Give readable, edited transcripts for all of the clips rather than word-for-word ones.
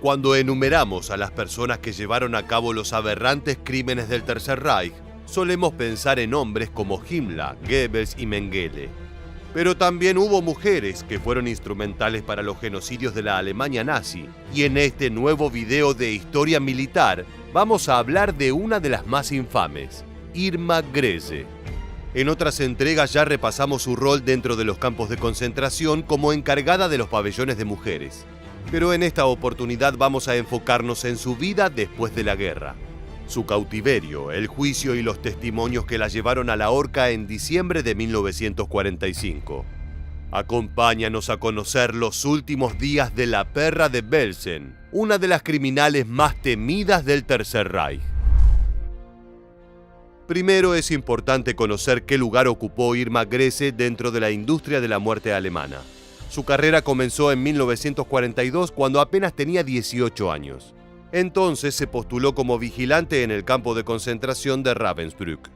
Cuando enumeramos a las personas que llevaron a cabo los aberrantes crímenes del Tercer Reich, solemos pensar en hombres como Himmler, Goebbels y Mengele. Pero también hubo mujeres que fueron instrumentales para los genocidios de la Alemania nazi, y en este nuevo video de historia militar vamos a hablar de una de las más infames, Irma Grese. En otras entregas ya repasamos su rol dentro de los campos de concentración como encargada de los pabellones de mujeres. Pero en esta oportunidad vamos a enfocarnos en su vida después de la guerra. Su cautiverio, el juicio y los testimonios que la llevaron a la horca en diciembre de 1945. Acompáñanos a conocer los últimos días de la perra de Belsen, una de las criminales más temidas del Tercer Reich. Primero es importante conocer qué lugar ocupó Irma Grese dentro de la industria de la muerte alemana. Su carrera comenzó en 1942 cuando apenas tenía 18 años. Entonces se postuló como vigilante en el campo de concentración de Ravensbrück.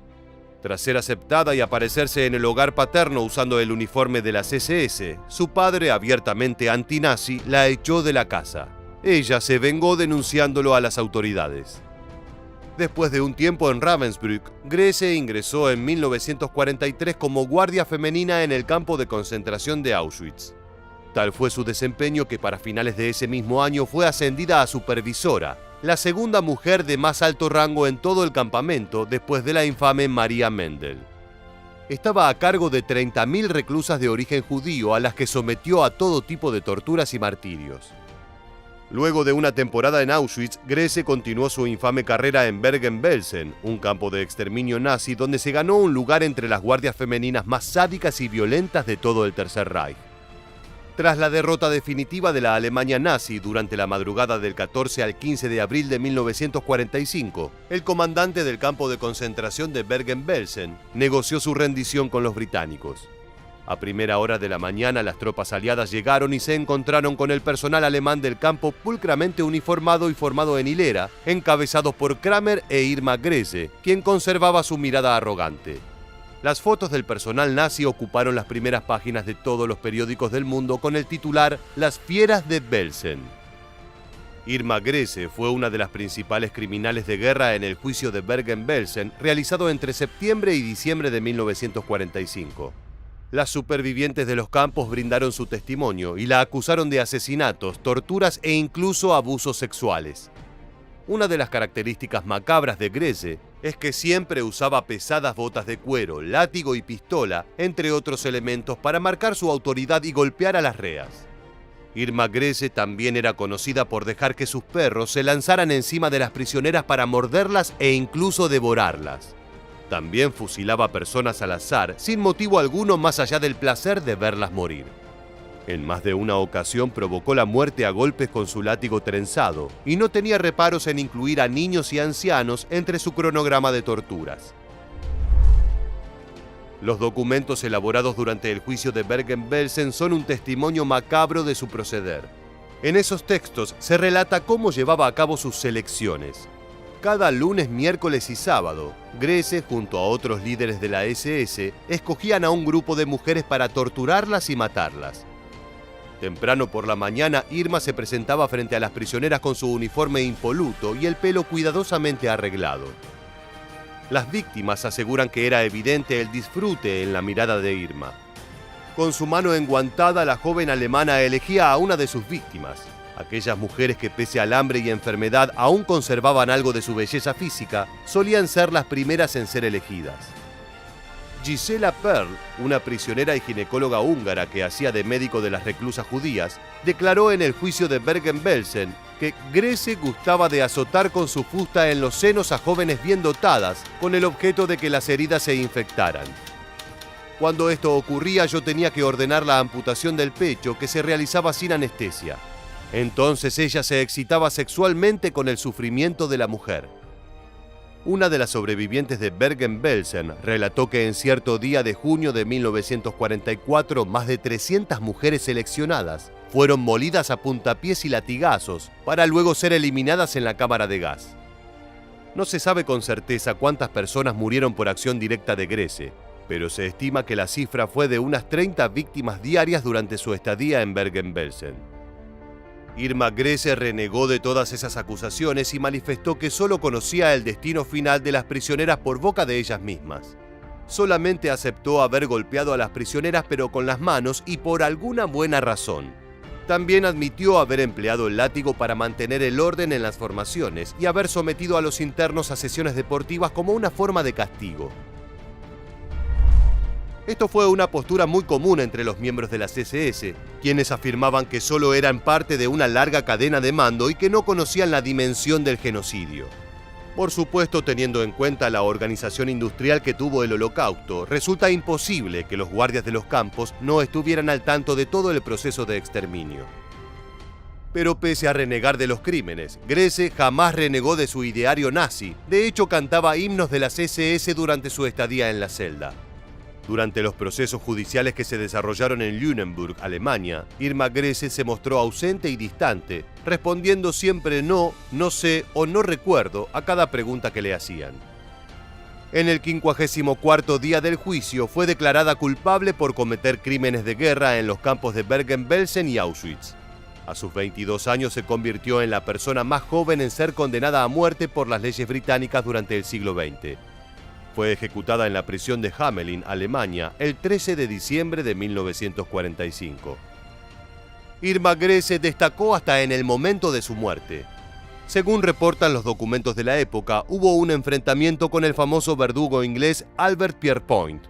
Tras ser aceptada y aparecerse en el hogar paterno usando el uniforme de las SS, su padre, abiertamente antinazi, la echó de la casa. Ella se vengó denunciándolo a las autoridades. Después de un tiempo en Ravensbrück, Grese ingresó en 1943 como guardia femenina en el campo de concentración de Auschwitz. Tal fue su desempeño que para finales de ese mismo año fue ascendida a supervisora, la segunda mujer de más alto rango en todo el campamento después de la infame María Mendel. Estaba a cargo de 30.000 reclusas de origen judío a las que sometió a todo tipo de torturas y martirios. Luego de una temporada en Auschwitz, Grese continuó su infame carrera en Bergen-Belsen, un campo de exterminio nazi donde se ganó un lugar entre las guardias femeninas más sádicas y violentas de todo el Tercer Reich. Tras la derrota definitiva de la Alemania nazi durante la madrugada del 14 al 15 de abril de 1945, el comandante del campo de concentración de Bergen-Belsen negoció su rendición con los británicos. A primera hora de la mañana, las tropas aliadas llegaron y se encontraron con el personal alemán del campo pulcramente uniformado y formado en hilera, encabezados por Kramer e Irma Grese, quien conservaba su mirada arrogante. Las fotos del personal nazi ocuparon las primeras páginas de todos los periódicos del mundo con el titular «Las fieras de Belsen». Irma Grese fue una de las principales criminales de guerra en el juicio de Bergen-Belsen, realizado entre septiembre y diciembre de 1945. Las supervivientes de los campos brindaron su testimonio y la acusaron de asesinatos, torturas e incluso abusos sexuales. Una de las características macabras de Grese es que siempre usaba pesadas botas de cuero, látigo y pistola, entre otros elementos, para marcar su autoridad y golpear a las reas. Irma Grese también era conocida por dejar que sus perros se lanzaran encima de las prisioneras para morderlas e incluso devorarlas. También fusilaba personas al azar, sin motivo alguno más allá del placer de verlas morir. En más de una ocasión provocó la muerte a golpes con su látigo trenzado y no tenía reparos en incluir a niños y ancianos entre su cronograma de torturas. Los documentos elaborados durante el juicio de Bergen-Belsen son un testimonio macabro de su proceder. En esos textos se relata cómo llevaba a cabo sus selecciones. Cada lunes, miércoles y sábado, Grese, junto a otros líderes de la SS, escogían a un grupo de mujeres para torturarlas y matarlas. Temprano por la mañana, Irma se presentaba frente a las prisioneras con su uniforme impoluto y el pelo cuidadosamente arreglado. Las víctimas aseguran que era evidente el disfrute en la mirada de Irma. Con su mano enguantada, la joven alemana elegía a una de sus víctimas. Aquellas mujeres que, pese al hambre y enfermedad, aún conservaban algo de su belleza física, solían ser las primeras en ser elegidas. Gisela Perl, una prisionera y ginecóloga húngara que hacía de médico de las reclusas judías, declaró en el juicio de Bergen-Belsen que Grese gustaba de azotar con su fusta en los senos a jóvenes bien dotadas con el objeto de que las heridas se infectaran. Cuando esto ocurría, yo tenía que ordenar la amputación del pecho, que se realizaba sin anestesia. Entonces ella se excitaba sexualmente con el sufrimiento de la mujer. Una de las sobrevivientes de Bergen-Belsen relató que en cierto día de junio de 1944, más de 300 mujeres seleccionadas fueron molidas a puntapiés y latigazos para luego ser eliminadas en la cámara de gas. No se sabe con certeza cuántas personas murieron por acción directa de Grese, pero se estima que la cifra fue de unas 30 víctimas diarias durante su estadía en Bergen-Belsen. Irma Grese renegó de todas esas acusaciones y manifestó que solo conocía el destino final de las prisioneras por boca de ellas mismas. Solamente aceptó haber golpeado a las prisioneras pero con las manos y por alguna buena razón. También admitió haber empleado el látigo para mantener el orden en las formaciones y haber sometido a los internos a sesiones deportivas como una forma de castigo. Esto fue una postura muy común entre los miembros de las SS, quienes afirmaban que solo eran parte de una larga cadena de mando y que no conocían la dimensión del genocidio. Por supuesto, teniendo en cuenta la organización industrial que tuvo el Holocausto, resulta imposible que los guardias de los campos no estuvieran al tanto de todo el proceso de exterminio. Pero pese a renegar de los crímenes, Grese jamás renegó de su ideario nazi. De hecho, cantaba himnos de las SS durante su estadía en la celda. Durante los procesos judiciales que se desarrollaron en Lüneburg, Alemania, Irma Grese se mostró ausente y distante, respondiendo siempre no, no sé o no recuerdo a cada pregunta que le hacían. En el 54º día del juicio fue declarada culpable por cometer crímenes de guerra en los campos de Bergen-Belsen y Auschwitz. A sus 22 años se convirtió en la persona más joven en ser condenada a muerte por las leyes británicas durante el siglo XX. Fue ejecutada en la prisión de Hamelin, Alemania, el 13 de diciembre de 1945. Irma Grese destacó hasta en el momento de su muerte. Según reportan los documentos de la época, hubo un enfrentamiento con el famoso verdugo inglés Albert Pierrepoint.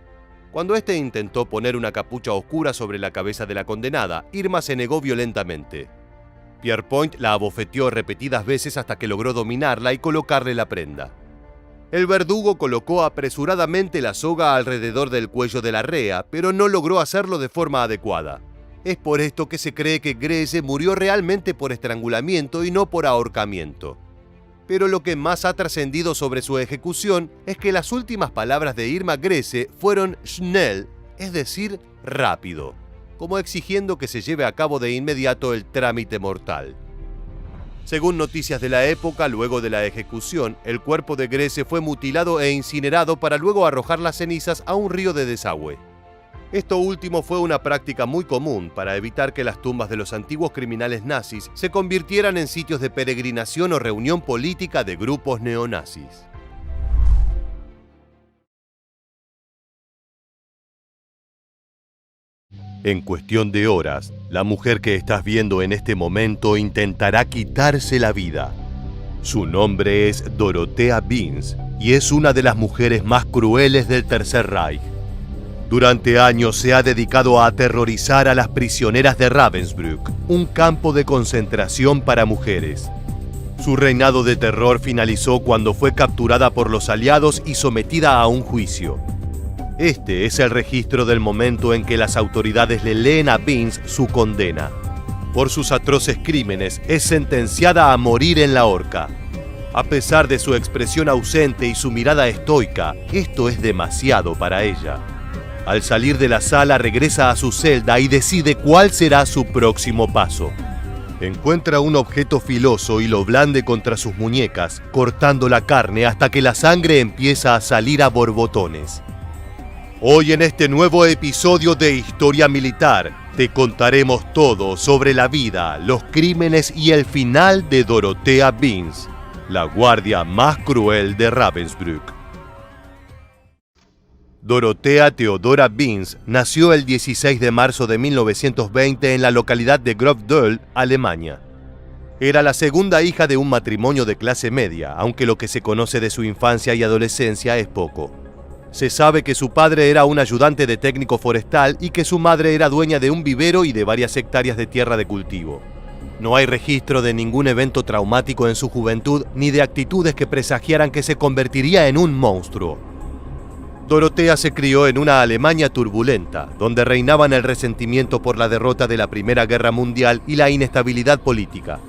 Cuando éste intentó poner una capucha oscura sobre la cabeza de la condenada, Irma se negó violentamente. Pierrepoint la abofeteó repetidas veces hasta que logró dominarla y colocarle la prenda. El verdugo colocó apresuradamente la soga alrededor del cuello de la rea, pero no logró hacerlo de forma adecuada. Es por esto que se cree que Grese murió realmente por estrangulamiento y no por ahorcamiento. Pero lo que más ha trascendido sobre su ejecución es que las últimas palabras de Irma Grese fueron schnell, es decir, rápido, como exigiendo que se lleve a cabo de inmediato el trámite mortal. Según noticias de la época, luego de la ejecución, el cuerpo de Grese fue mutilado e incinerado para luego arrojar las cenizas a un río de desagüe. Esto último fue una práctica muy común para evitar que las tumbas de los antiguos criminales nazis se convirtieran en sitios de peregrinación o reunión política de grupos neonazis. En cuestión de horas, la mujer que estás viendo en este momento intentará quitarse la vida. Su nombre es Dorothea Binz y es una de las mujeres más crueles del Tercer Reich. Durante años se ha dedicado a aterrorizar a las prisioneras de Ravensbrück, un campo de concentración para mujeres. Su reinado de terror finalizó cuando fue capturada por los aliados y sometida a un juicio. Este es el registro del momento en que las autoridades le leen a Binz su condena. Por sus atroces crímenes, es sentenciada a morir en la horca. A pesar de su expresión ausente y su mirada estoica, esto es demasiado para ella. Al salir de la sala, regresa a su celda y decide cuál será su próximo paso. Encuentra un objeto filoso y lo blande contra sus muñecas, cortando la carne hasta que la sangre empieza a salir a borbotones. Hoy en este nuevo episodio de Historia Militar, te contaremos todo sobre la vida, los crímenes y el final de Dorothea Binz, la guardia más cruel de Ravensbrück. Dorothea Theodora Binz nació el 16 de marzo de 1920 en la localidad de Grobdöhl, Alemania. Era la segunda hija de un matrimonio de clase media, aunque lo que se conoce de su infancia y adolescencia es poco. Se sabe que su padre era un ayudante de técnico forestal y que su madre era dueña de un vivero y de varias hectáreas de tierra de cultivo. No hay registro de ningún evento traumático en su juventud ni de actitudes que presagiaran que se convertiría en un monstruo. Dorothea se crió en una Alemania turbulenta, donde reinaban el resentimiento por la derrota de la Primera Guerra Mundial y la inestabilidad política.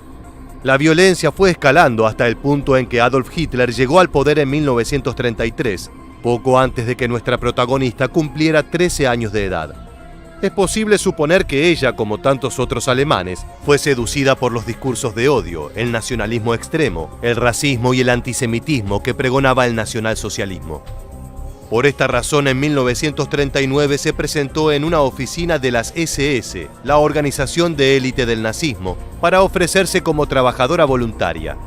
La violencia fue escalando hasta el punto en que Adolf Hitler llegó al poder en 1933, poco antes de que nuestra protagonista cumpliera 13 años de edad. Es posible suponer que ella, como tantos otros alemanes, fue seducida por los discursos de odio, el nacionalismo extremo, el racismo y el antisemitismo que pregonaba el nacionalsocialismo. Por esta razón, en 1939 se presentó en una oficina de las SS, la organización de élite del nazismo, para ofrecerse como trabajadora voluntaria.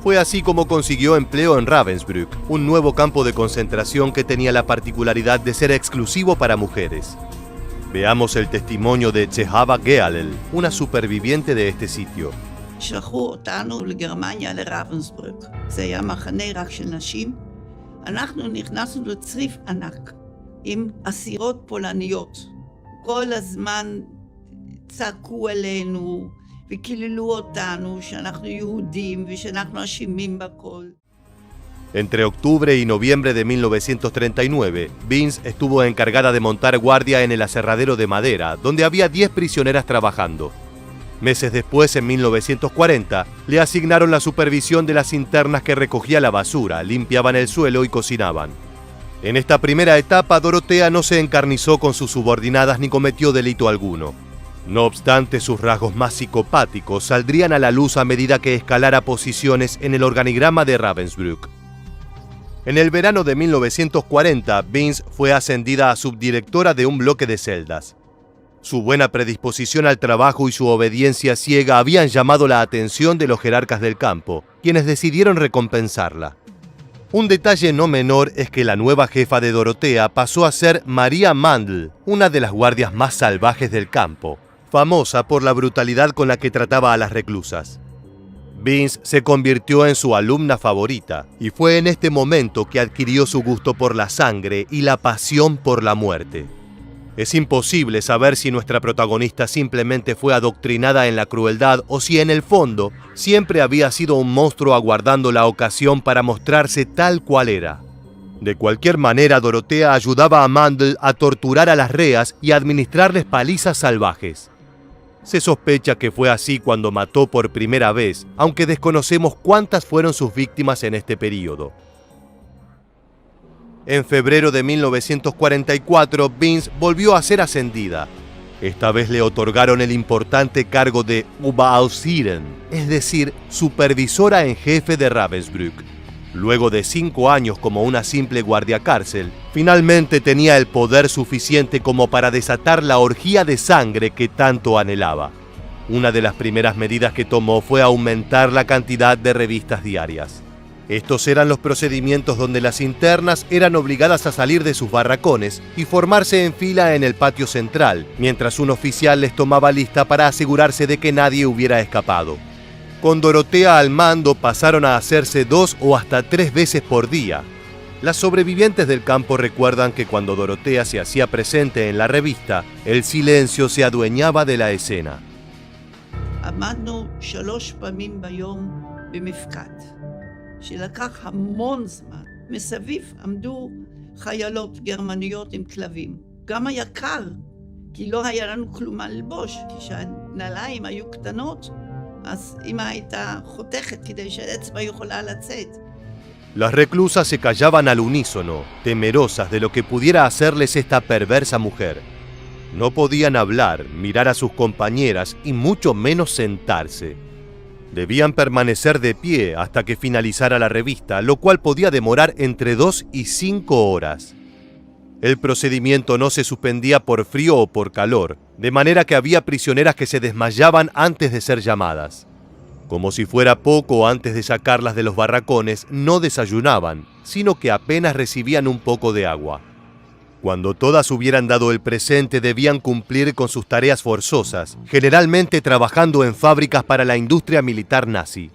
Fue así como consiguió empleo en Ravensbrück, un nuevo campo de concentración que tenía la particularidad de ser exclusivo para mujeres. Veamos el testimonio de Chehava Gealel, una superviviente de este sitio. שלחו אותנו לגרמניה, לרבנסבורג. זה היה מחנה רק של נשים. אנחנו נכנסנו לצריף ענק עם אסירות פולניות. כל הזמן צעקו עלינו וקיללו אותנו שאנחנו יהודים ושאנחנו אשמים בכל. Entre octubre y noviembre de 1939, Binz estuvo encargada de montar guardia en el aserradero de madera, donde había 10 prisioneras trabajando. Meses después, en 1940, le asignaron la supervisión de las internas que recogía la basura, limpiaban el suelo y cocinaban. En esta primera etapa, Dorotea no se encarnizó con sus subordinadas ni cometió delito alguno. No obstante, sus rasgos más psicopáticos saldrían a la luz a medida que escalara posiciones en el organigrama de Ravensbrück. En el verano de 1940, Binz fue ascendida a subdirectora de un bloque de celdas. Su buena predisposición al trabajo y su obediencia ciega habían llamado la atención de los jerarcas del campo, quienes decidieron recompensarla. Un detalle no menor es que la nueva jefa de Dorotea pasó a ser María Mandl, una de las guardias más salvajes del campo, famosa por la brutalidad con la que trataba a las reclusas. Binz se convirtió en su alumna favorita, y fue en este momento que adquirió su gusto por la sangre y la pasión por la muerte. Es imposible saber si nuestra protagonista simplemente fue adoctrinada en la crueldad o si en el fondo siempre había sido un monstruo aguardando la ocasión para mostrarse tal cual era. De cualquier manera, Dorotea ayudaba a Mandl a torturar a las reas y a administrarles palizas salvajes. Se sospecha que fue así cuando mató por primera vez, aunque desconocemos cuántas fueron sus víctimas en este período. En febrero de 1944, Binz volvió a ser ascendida. Esta vez le otorgaron el importante cargo de Oberhausierin, es decir, supervisora en jefe de Ravensbrück. Luego de 5 años como una simple guardiacárcel, finalmente tenía el poder suficiente como para desatar la orgía de sangre que tanto anhelaba. Una de las primeras medidas que tomó fue aumentar la cantidad de revistas diarias. Estos eran los procedimientos donde las internas eran obligadas a salir de sus barracones y formarse en fila en el patio central, mientras un oficial les tomaba lista para asegurarse de que nadie hubiera escapado. Con Dorotea al mando pasaron a hacerse 2 o hasta 3 veces por día. Las sobrevivientes del campo recuerdan que cuando Dorotea se hacía presente en la revista, el silencio se adueñaba de la escena. עמדנו 3 פעמים ביום במפקד. שלקח המון זמן. מסביב עמדו חיילות גרמניות עם כלבים. גם היה קר, כי לא היה לנו כלום מה ללבוש. כשהנעליים היו קטנות, אז אמא הייתה חותכת כדי שהאצבע יכולה לצאת. Las reclusas se callaban al unísono, temerosas de lo que pudiera hacerles esta perversa mujer. No podían hablar, mirar a sus compañeras y mucho menos sentarse. Debían permanecer de pie hasta que finalizara la revista, lo cual podía demorar entre 2 y 5 horas. El procedimiento no se suspendía por frío o por calor, de manera que había prisioneras que se desmayaban antes de ser llamadas. Como si fuera poco, antes de sacarlas de los barracones, no desayunaban, sino que apenas recibían un poco de agua. Cuando todas hubieran dado el presente, debían cumplir con sus tareas forzosas, generalmente trabajando en fábricas para la industria militar nazi.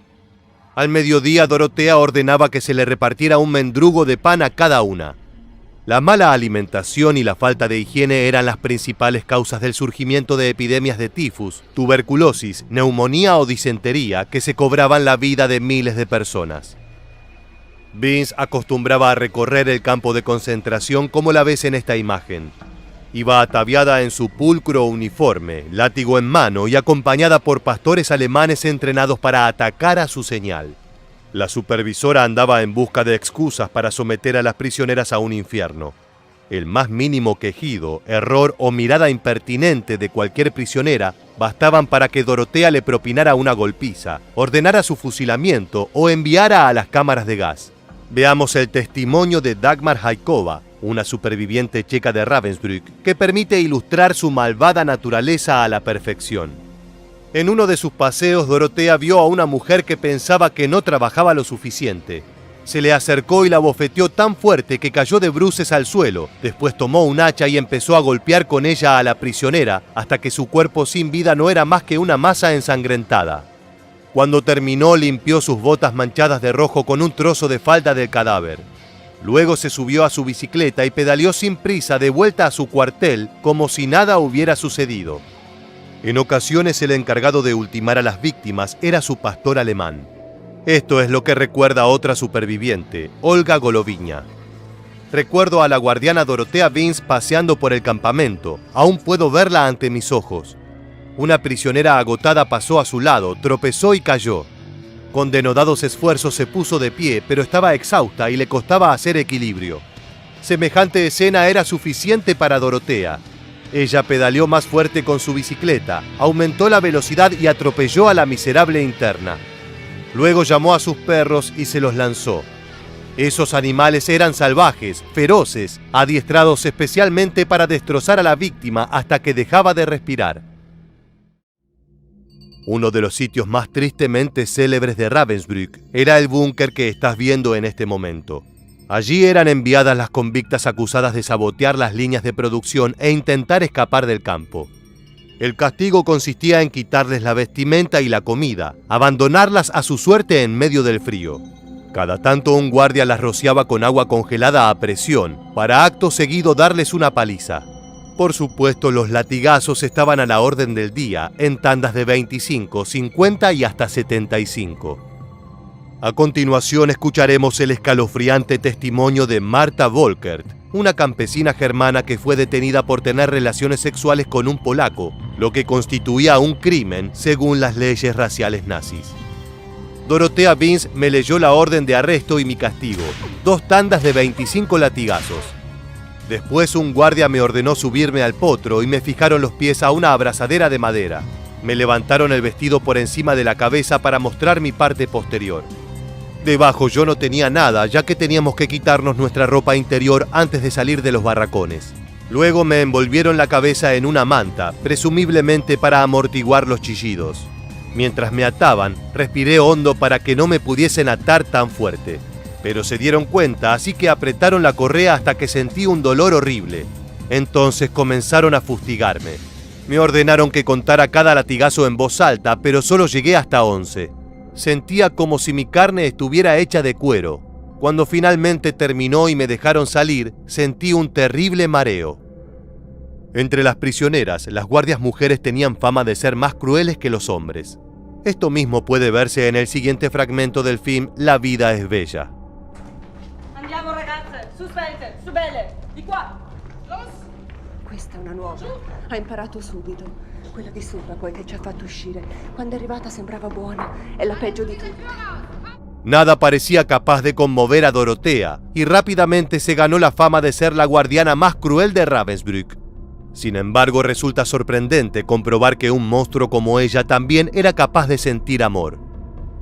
Al mediodía, Dorotea ordenaba que se le repartiera un mendrugo de pan a cada una. La mala alimentación y la falta de higiene eran las principales causas del surgimiento de epidemias de tifus, tuberculosis, neumonía o disentería que se cobraban la vida de miles de personas. Binz acostumbraba a recorrer el campo de concentración como la ves en esta imagen. Iba ataviada en su pulcro uniforme, látigo en mano y acompañada por pastores alemanes entrenados para atacar a su señal. La supervisora andaba en busca de excusas para someter a las prisioneras a un infierno. El más mínimo quejido, error o mirada impertinente de cualquier prisionera bastaban para que Dorotea le propinara una golpiza, ordenara su fusilamiento o enviara a las cámaras de gas. Veamos el testimonio de Dagmar Haikova, una superviviente checa de Ravensbrück, que permite ilustrar su malvada naturaleza a la perfección. En uno de sus paseos, Dorotea vio a una mujer que pensaba que no trabajaba lo suficiente. Se le acercó y la bofeteó tan fuerte que cayó de bruces al suelo. Después tomó un hacha y empezó a golpear con ella a la prisionera hasta que su cuerpo sin vida no era más que una masa ensangrentada. Cuando terminó, limpió sus botas manchadas de rojo con un trozo de falda del cadáver. Luego se subió a su bicicleta y pedaleó sin prisa de vuelta a su cuartel como si nada hubiera sucedido. En ocasiones el encargado de ultimar a las víctimas era su pastor alemán. Esto es lo que recuerda a otra superviviente, Olga Goloviña. Recuerdo a la guardiana Dorotea Vince paseando por el campamento. Aún puedo verla ante mis ojos. Una prisionera agotada pasó a su lado, tropezó y cayó. Con denodados esfuerzos se puso de pie, pero estaba exhausta y le costaba hacer equilibrio. Semejante escena era suficiente para Dorotea. Ella pedaleó más fuerte con su bicicleta, aumentó la velocidad y atropelló a la miserable interna. Luego llamó a sus perros y se los lanzó. Esos animales eran salvajes, feroces, adiestrados especialmente para destrozar a la víctima hasta que dejaba de respirar. Uno de los sitios más tristemente célebres de Ravensbrück era el búnker que estás viendo en este momento. Allí eran enviadas las convictas acusadas de sabotear las líneas de producción e intentar escapar del campo. El castigo consistía en quitarles la vestimenta y la comida, abandonarlas a su suerte en medio del frío. Cada tanto un guardia las rociaba con agua congelada a presión, para acto seguido darles una paliza. Por supuesto, los latigazos estaban a la orden del día, en tandas de 25, 50 y hasta 75. A continuación escucharemos el escalofriante testimonio de Marta Volkert, una campesina germana que fue detenida por tener relaciones sexuales con un polaco, lo que constituía un crimen según las leyes raciales nazis. Dorotea Vince me leyó la orden de arresto y mi castigo, 2 tandas de 25 latigazos. Después un guardia me ordenó subirme al potro y me fijaron los pies a una abrazadera de madera. Me levantaron el vestido por encima de la cabeza para mostrar mi parte posterior. Debajo yo no tenía nada, ya que teníamos que quitarnos nuestra ropa interior antes de salir de los barracones. Luego me envolvieron la cabeza en una manta, presumiblemente para amortiguar los chillidos. Mientras me ataban, respiré hondo para que no me pudiesen atar tan fuerte. Pero se dieron cuenta, así que apretaron la correa hasta que sentí un dolor horrible. Entonces comenzaron a fustigarme. Me ordenaron que contara cada latigazo en voz alta, pero solo llegué hasta 11. Sentía como si mi carne estuviera hecha de cuero. Cuando finalmente terminó y me dejaron salir, sentí un terrible mareo. Entre las prisioneras, las guardias mujeres tenían fama de ser más crueles que los hombres. Esto mismo puede verse en el siguiente fragmento del film La vida es bella. Andiamo ragazze, su svelte, su belle, di qua. Questa è una nuova. Ha imparato subito. Quella di sopra poi che ci ha fatto uscire. Quando è arrivata sembrava buona. È la peggio di tutte. Nada parecía capaz de conmover a Dorotea y rápidamente se ganó la fama de ser la guardiana más cruel de Ravensbrück. Sin embargo, resulta sorprendente comprobar que un monstruo como ella también era capaz de sentir amor.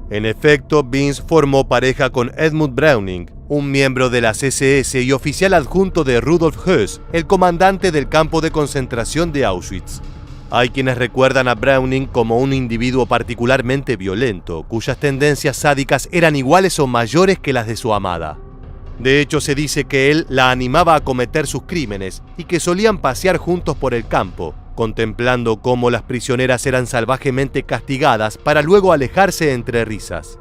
En efecto, Vince formó pareja con Edmund Browning, un miembro de las SS y oficial adjunto de Rudolf Höss, el comandante del campo de concentración de Auschwitz. Hay quienes recuerdan a Browning como un individuo particularmente violento, cuyas tendencias sádicas eran iguales o mayores que las de su amada. De hecho, se dice que él la animaba a cometer sus crímenes y que solían pasear juntos por el campo, contemplando cómo las prisioneras eran salvajemente castigadas para luego alejarse entre risas.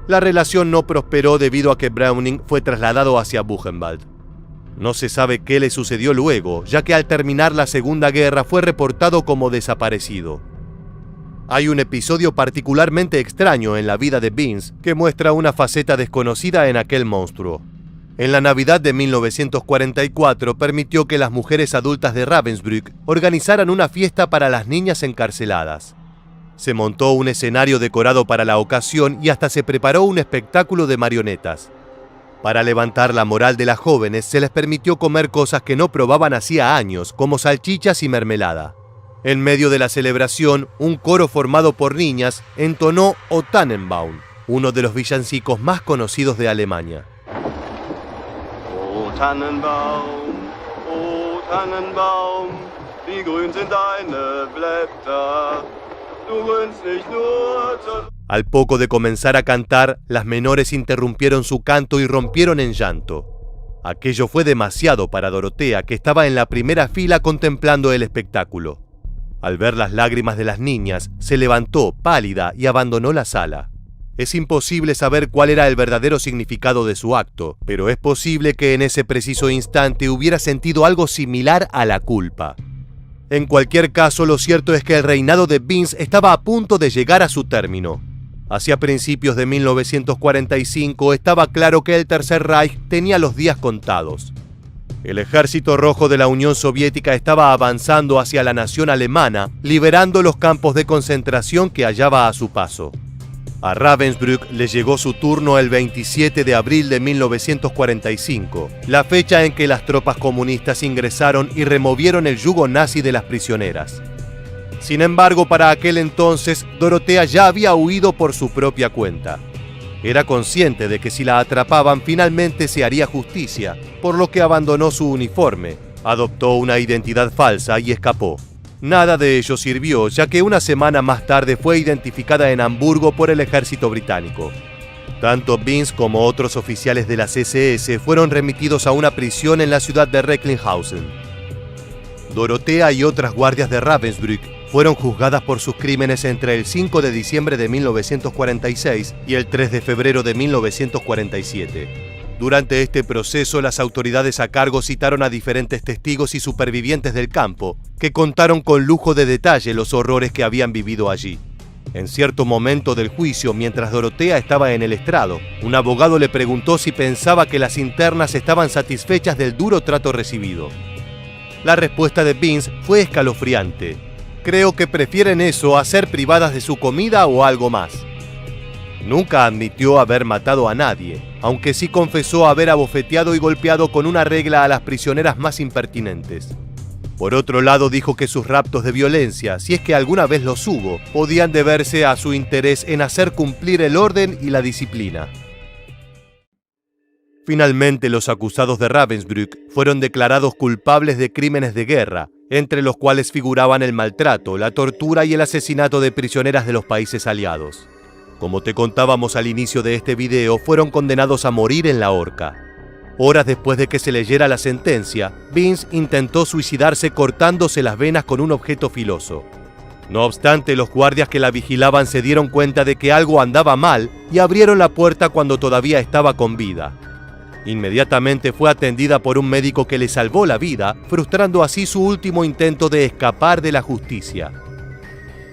La relación no prosperó debido a que Browning fue trasladado hacia Buchenwald. No se sabe qué le sucedió luego, ya que al terminar la Segunda Guerra fue reportado como desaparecido. Hay un episodio particularmente extraño en la vida de Vince que muestra una faceta desconocida en aquel monstruo. En la Navidad de 1944 permitió que las mujeres adultas de Ravensbrück organizaran una fiesta para las niñas encarceladas. Se montó un escenario decorado para la ocasión y hasta se preparó un espectáculo de marionetas. Para levantar la moral de las jóvenes se les permitió comer cosas que no probaban hacía años, como salchichas y mermelada. En medio de la celebración, un coro formado por niñas entonó O Tannenbaum, uno de los villancicos más conocidos de Alemania. Tannenbaum, oh Tannenbaum, wie grün sind deine Blätter, du grünst nicht nur zur... Al poco de comenzar a cantar, las menores interrumpieron su canto y rompieron en llanto. Aquello fue demasiado para Dorotea, que estaba en la primera fila contemplando el espectáculo. Al ver las lágrimas de las niñas, se levantó, pálida, y abandonó la sala. Es imposible saber cuál era el verdadero significado de su acto, pero es posible que en ese preciso instante hubiera sentido algo similar a la culpa. En cualquier caso, lo cierto es que el reinado de Vince estaba a punto de llegar a su término. Hacia principios de 1945 estaba claro que el Tercer Reich tenía los días contados. El Ejército Rojo de la Unión Soviética estaba avanzando hacia la nación alemana, liberando los campos de concentración que hallaba a su paso. A Ravensbrück le llegó su turno el 27 de abril de 1945, la fecha en que las tropas comunistas ingresaron y removieron el yugo nazi de las prisioneras. Sin embargo, para aquel entonces, Dorotea ya había huido por su propia cuenta. Era consciente de que si la atrapaban finalmente se haría justicia, por lo que abandonó su uniforme, adoptó una identidad falsa y escapó. Nada de ello sirvió, ya que una semana más tarde fue identificada en Hamburgo por el ejército británico. Tanto Vince como otros oficiales de las SS fueron remitidos a una prisión en la ciudad de Recklinghausen. Dorotea y otras guardias de Ravensbrück fueron juzgadas por sus crímenes entre el 5 de diciembre de 1946 y el 3 de febrero de 1947. Durante este proceso, las autoridades a cargo citaron a diferentes testigos y supervivientes del campo, que contaron con lujo de detalle los horrores que habían vivido allí. En cierto momento del juicio, mientras Dorotea estaba en el estrado, un abogado le preguntó si pensaba que las internas estaban satisfechas del duro trato recibido. La respuesta de Vince fue escalofriante. Creo que prefieren eso a ser privadas de su comida o algo más. Nunca admitió haber matado a nadie, aunque sí confesó haber abofeteado y golpeado con una regla a las prisioneras más impertinentes. Por otro lado, dijo que sus raptos de violencia, si es que alguna vez los hubo, podían deberse a su interés en hacer cumplir el orden y la disciplina. Finalmente, los acusados de Ravensbrück fueron declarados culpables de crímenes de guerra, entre los cuales figuraban el maltrato, la tortura y el asesinato de prisioneras de los países aliados. Como te contábamos al inicio de este video, fueron condenados a morir en la horca. Horas después de que se leyera la sentencia, Vince intentó suicidarse cortándose las venas con un objeto filoso. No obstante, los guardias que la vigilaban se dieron cuenta de que algo andaba mal y abrieron la puerta cuando todavía estaba con vida. Inmediatamente fue atendida por un médico que le salvó la vida, frustrando así su último intento de escapar de la justicia.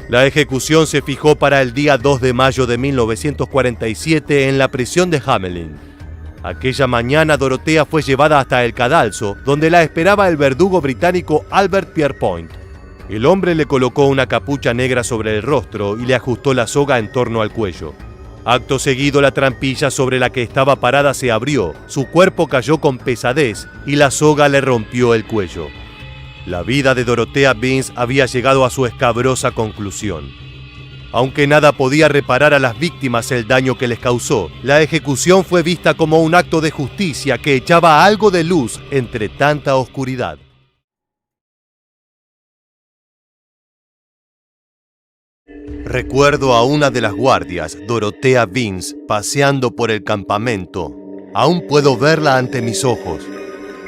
La ejecución se fijó para el día 2 de mayo de 1947 en la prisión de Hamelin. Aquella mañana Dorotea fue llevada hasta el cadalso, donde la esperaba el verdugo británico Albert Pierrepoint. El hombre le colocó una capucha negra sobre el rostro y le ajustó la soga en torno al cuello. Acto seguido, la trampilla sobre la que estaba parada se abrió, su cuerpo cayó con pesadez y la soga le rompió el cuello. La vida de Dorotea Vince había llegado a su escabrosa conclusión. Aunque nada podía reparar a las víctimas el daño que les causó, la ejecución fue vista como un acto de justicia que echaba algo de luz entre tanta oscuridad. Recuerdo a una de las guardias, Dorotea Vince, paseando por el campamento. Aún puedo verla ante mis ojos.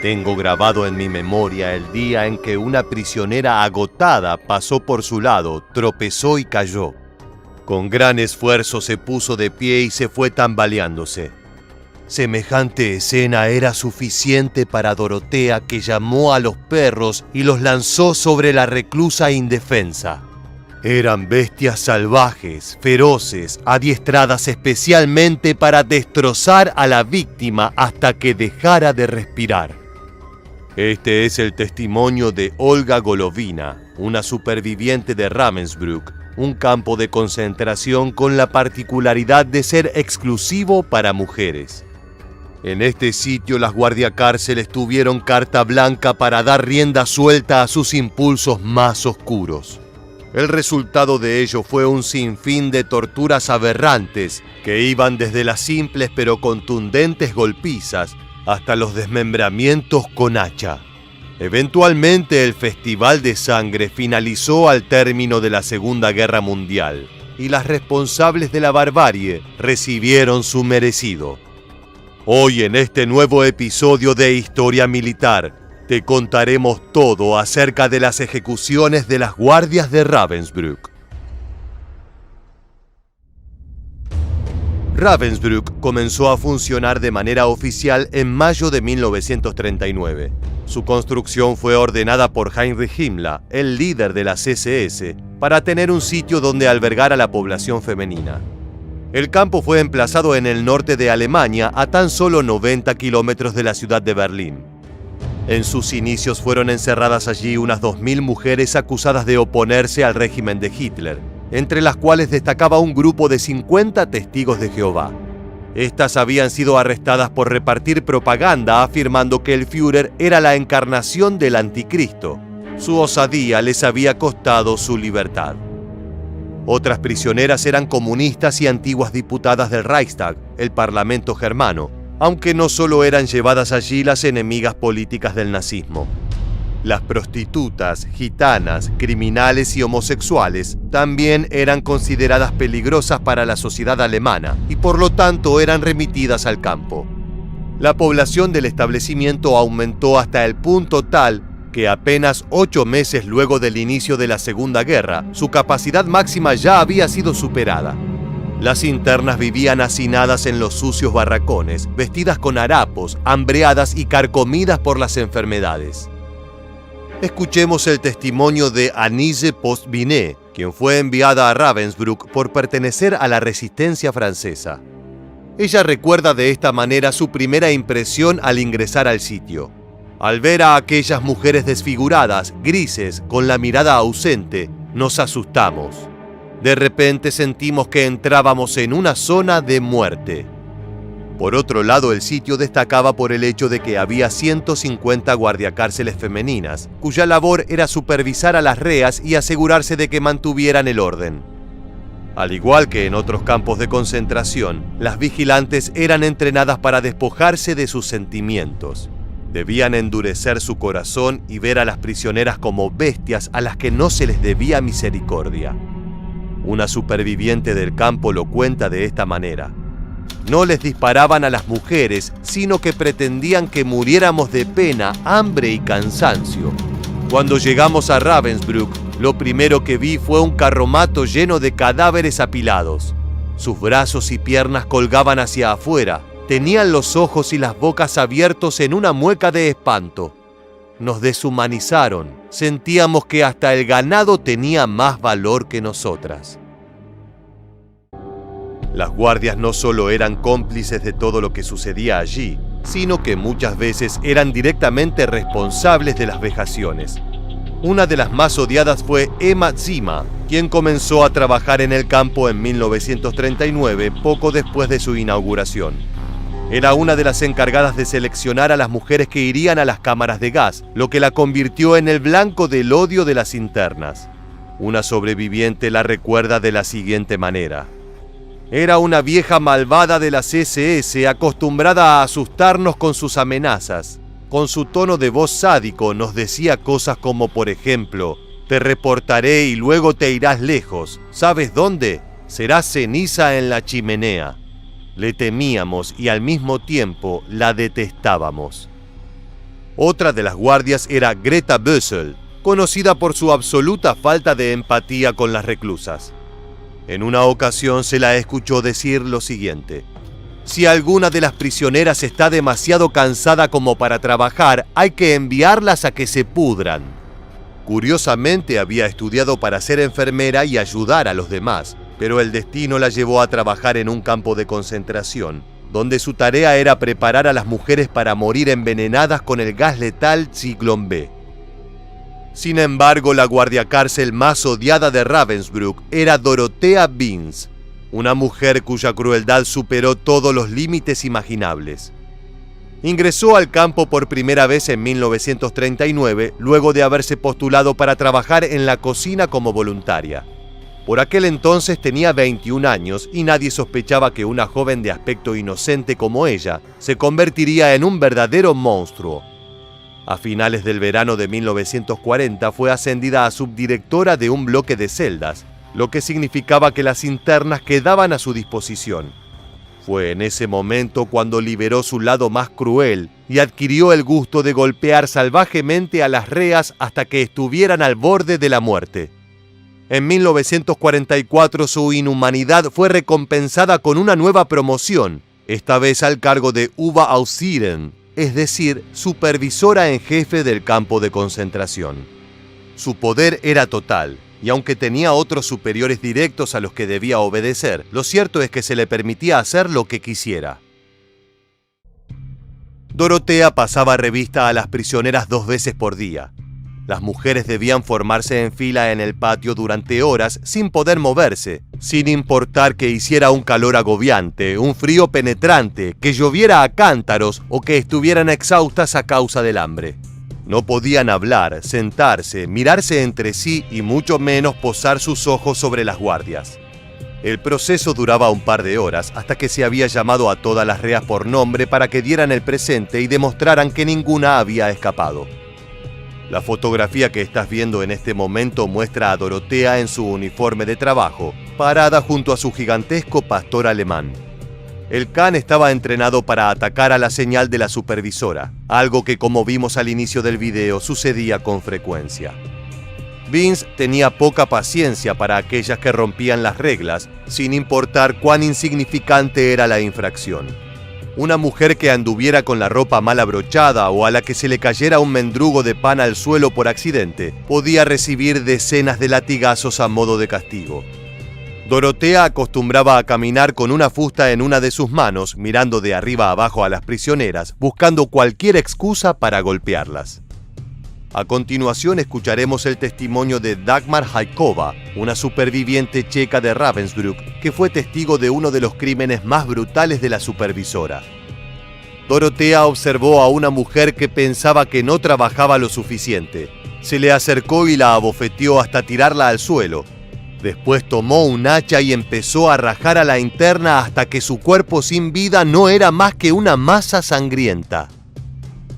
Tengo grabado en mi memoria el día en que una prisionera agotada pasó por su lado, tropezó y cayó. Con gran esfuerzo se puso de pie y se fue tambaleándose. Semejante escena era suficiente para Dorotea, que llamó a los perros y los lanzó sobre la reclusa indefensa. Eran bestias salvajes, feroces, adiestradas especialmente para destrozar a la víctima hasta que dejara de respirar. Este es el testimonio de Olga Golovina, una superviviente de Ravensbrück, un campo de concentración con la particularidad de ser exclusivo para mujeres. En este sitio las guardiacárceles tuvieron carta blanca para dar rienda suelta a sus impulsos más oscuros. El resultado de ello fue un sinfín de torturas aberrantes que iban desde las simples pero contundentes golpizas hasta los desmembramientos con hacha. Eventualmente el Festival de Sangre finalizó al término de la Segunda Guerra Mundial y las responsables de la barbarie recibieron su merecido. Hoy en este nuevo episodio de Historia Militar te contaremos todo acerca de las ejecuciones de las guardias de Ravensbrück. Ravensbrück comenzó a funcionar de manera oficial en mayo de 1939. Su construcción fue ordenada por Heinrich Himmler, el líder de las SS, para tener un sitio donde albergar a la población femenina. El campo fue emplazado en el norte de Alemania, a tan solo 90 kilómetros de la ciudad de Berlín. En sus inicios fueron encerradas allí unas 2.000 mujeres acusadas de oponerse al régimen de Hitler, entre las cuales destacaba un grupo de 50 testigos de Jehová. Estas habían sido arrestadas por repartir propaganda afirmando que el Führer era la encarnación del anticristo. Su osadía les había costado su libertad. Otras prisioneras eran comunistas y antiguas diputadas del Reichstag, el parlamento germano, aunque no solo eran llevadas allí las enemigas políticas del nazismo. Las prostitutas, gitanas, criminales y homosexuales también eran consideradas peligrosas para la sociedad alemana y por lo tanto eran remitidas al campo. La población del establecimiento aumentó hasta el punto tal que apenas 8 meses luego del inicio de la Segunda Guerra, su capacidad máxima ya había sido superada. Las internas vivían hacinadas en los sucios barracones, vestidas con harapos, hambreadas y carcomidas por las enfermedades. Escuchemos el testimonio de Anise Postbinet, quien fue enviada a Ravensbrück por pertenecer a la resistencia francesa. Ella recuerda de esta manera su primera impresión al ingresar al sitio. Al ver a aquellas mujeres desfiguradas, grises, con la mirada ausente, nos asustamos. De repente sentimos que entrábamos en una zona de muerte. Por otro lado, el sitio destacaba por el hecho de que había 150 guardiacárceles femeninas, cuya labor era supervisar a las reas y asegurarse de que mantuvieran el orden. Al igual que en otros campos de concentración, las vigilantes eran entrenadas para despojarse de sus sentimientos. Debían endurecer su corazón y ver a las prisioneras como bestias a las que no se les debía misericordia. Una superviviente del campo lo cuenta de esta manera. No les disparaban a las mujeres, sino que pretendían que muriéramos de pena, hambre y cansancio. Cuando llegamos a Ravensbrück, lo primero que vi fue un carromato lleno de cadáveres apilados. Sus brazos y piernas colgaban hacia afuera. Tenían los ojos y las bocas abiertos en una mueca de espanto. Nos deshumanizaron. Sentíamos que hasta el ganado tenía más valor que nosotras. Las guardias no solo eran cómplices de todo lo que sucedía allí, sino que muchas veces eran directamente responsables de las vejaciones. Una de las más odiadas fue Emma Zima, quien comenzó a trabajar en el campo en 1939, poco después de su inauguración. Era una de las encargadas de seleccionar a las mujeres que irían a las cámaras de gas, lo que la convirtió en el blanco del odio de las internas. Una sobreviviente la recuerda de la siguiente manera. Era una vieja malvada de las SS acostumbrada a asustarnos con sus amenazas. Con su tono de voz sádico nos decía cosas como, por ejemplo, «Te reportaré y luego te irás lejos. ¿Sabes dónde? Serás ceniza en la chimenea». Le temíamos y al mismo tiempo la detestábamos. Otra de las guardias era Greta Bösel, conocida por su absoluta falta de empatía con las reclusas. En una ocasión se la escuchó decir lo siguiente: «Si alguna de las prisioneras está demasiado cansada como para trabajar, hay que enviarlas a que se pudran». Curiosamente había estudiado para ser enfermera y ayudar a los demás, pero el destino la llevó a trabajar en un campo de concentración, donde su tarea era preparar a las mujeres para morir envenenadas con el gas letal Zyklon B. Sin embargo, la guardiacárcel más odiada de Ravensbrück era Dorothea Binz, una mujer cuya crueldad superó todos los límites imaginables. Ingresó al campo por primera vez en 1939, luego de haberse postulado para trabajar en la cocina como voluntaria. Por aquel entonces tenía 21 años y nadie sospechaba que una joven de aspecto inocente como ella se convertiría en un verdadero monstruo. A finales del verano de 1940 fue ascendida a subdirectora de un bloque de celdas, lo que significaba que las internas quedaban a su disposición. Fue en ese momento cuando liberó su lado más cruel y adquirió el gusto de golpear salvajemente a las reas hasta que estuvieran al borde de la muerte. En 1944 su inhumanidad fue recompensada con una nueva promoción, esta vez al cargo de Oberaussieren, es decir, supervisora en jefe del campo de concentración. Su poder era total, y aunque tenía otros superiores directos a los que debía obedecer, lo cierto es que se le permitía hacer lo que quisiera. Dorotea pasaba revista a las prisioneras 2 veces por día. Las mujeres debían formarse en fila en el patio durante horas sin poder moverse, sin importar que hiciera un calor agobiante, un frío penetrante, que lloviera a cántaros o que estuvieran exhaustas a causa del hambre. No podían hablar, sentarse, mirarse entre sí y mucho menos posar sus ojos sobre las guardias. El proceso duraba un par de horas hasta que se había llamado a todas las reas por nombre para que dieran el presente y demostraran que ninguna había escapado. La fotografía que estás viendo en este momento muestra a Dorotea en su uniforme de trabajo, parada junto a su gigantesco pastor alemán. El can estaba entrenado para atacar a la señal de la supervisora, algo que, como vimos al inicio del video, sucedía con frecuencia. Vince tenía poca paciencia para aquellas que rompían las reglas, sin importar cuán insignificante era la infracción. Una mujer que anduviera con la ropa mal abrochada o a la que se le cayera un mendrugo de pan al suelo por accidente podía recibir decenas de latigazos a modo de castigo. Dorotea acostumbraba a caminar con una fusta en una de sus manos, mirando de arriba abajo a las prisioneras, buscando cualquier excusa para golpearlas. A continuación escucharemos el testimonio de Dagmar Hajkova, una superviviente checa de Ravensbrück, que fue testigo de uno de los crímenes más brutales de la supervisora. Dorotea observó a una mujer que pensaba que no trabajaba lo suficiente. Se le acercó y la abofeteó hasta tirarla al suelo. Después tomó un hacha y empezó a rajar a la interna hasta que su cuerpo sin vida no era más que una masa sangrienta.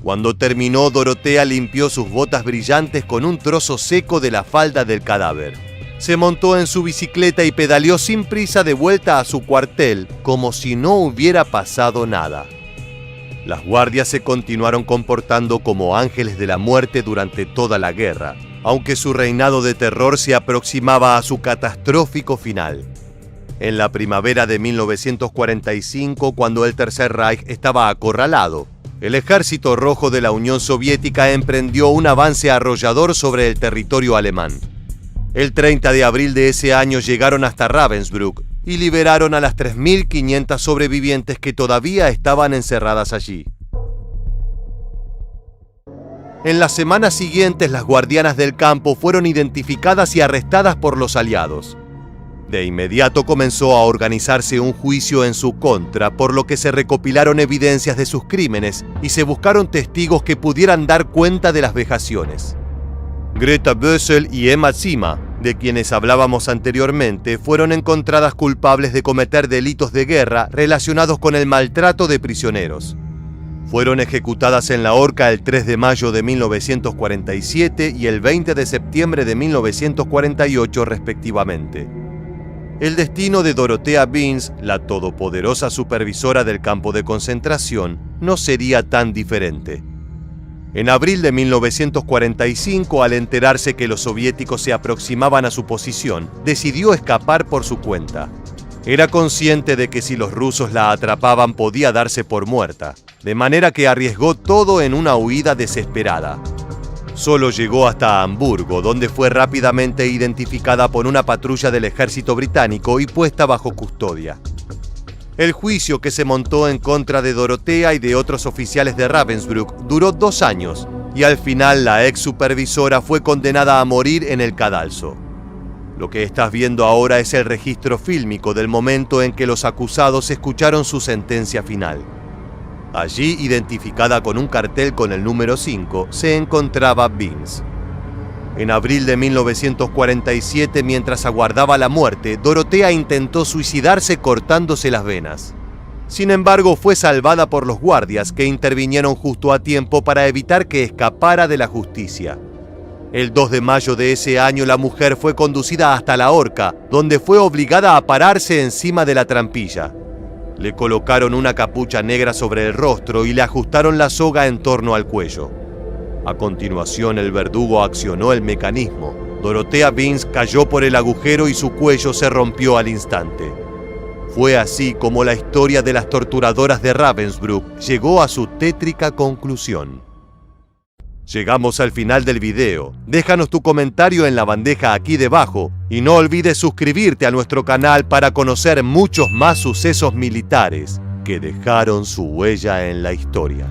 Cuando terminó, Dorotea limpió sus botas brillantes con un trozo seco de la falda del cadáver. Se montó en su bicicleta y pedaleó sin prisa de vuelta a su cuartel, como si no hubiera pasado nada. Las guardias se continuaron comportando como ángeles de la muerte durante toda la guerra, aunque su reinado de terror se aproximaba a su catastrófico final. En la primavera de 1945, cuando el Tercer Reich estaba acorralado, el Ejército Rojo de la Unión Soviética emprendió un avance arrollador sobre el territorio alemán. El 30 de abril de ese año llegaron hasta Ravensbrück y liberaron a las 3.500 sobrevivientes que todavía estaban encerradas allí. En las semanas siguientes, las guardianas del campo fueron identificadas y arrestadas por los aliados. De inmediato comenzó a organizarse un juicio en su contra, por lo que se recopilaron evidencias de sus crímenes y se buscaron testigos que pudieran dar cuenta de las vejaciones. Greta Bösel y Emma Zima, de quienes hablábamos anteriormente, fueron encontradas culpables de cometer delitos de guerra relacionados con el maltrato de prisioneros. Fueron ejecutadas en la horca el 3 de mayo de 1947 y el 20 de septiembre de 1948 respectivamente. El destino de Dorotea Vince, la todopoderosa supervisora del campo de concentración, no sería tan diferente. En abril de 1945, al enterarse que los soviéticos se aproximaban a su posición, decidió escapar por su cuenta. Era consciente de que si los rusos la atrapaban podía darse por muerta, de manera que arriesgó todo en una huida desesperada. Solo llegó hasta Hamburgo, donde fue rápidamente identificada por una patrulla del ejército británico y puesta bajo custodia. El juicio que se montó en contra de Dorotea y de otros oficiales de Ravensbrück duró 2 años, y al final la ex supervisora fue condenada a morir en el cadalso. Lo que estás viendo ahora es el registro fílmico del momento en que los acusados escucharon su sentencia final. Allí, identificada con un cartel con el número 5, se encontraba Vince. En abril de 1947, mientras aguardaba la muerte, Dorotea intentó suicidarse cortándose las venas. Sin embargo, fue salvada por los guardias, que intervinieron justo a tiempo para evitar que escapara de la justicia. El 2 de mayo de ese año, la mujer fue conducida hasta la horca, donde fue obligada a pararse encima de la trampilla. Le colocaron una capucha negra sobre el rostro y le ajustaron la soga en torno al cuello. A continuación, el verdugo accionó el mecanismo. Dorotea Vince cayó por el agujero y su cuello se rompió al instante. Fue así como la historia de las torturadoras de Ravensbrück llegó a su tétrica conclusión. Llegamos al final del video. Déjanos tu comentario en la bandeja aquí debajo y no olvides suscribirte a nuestro canal para conocer muchos más sucesos militares que dejaron su huella en la historia.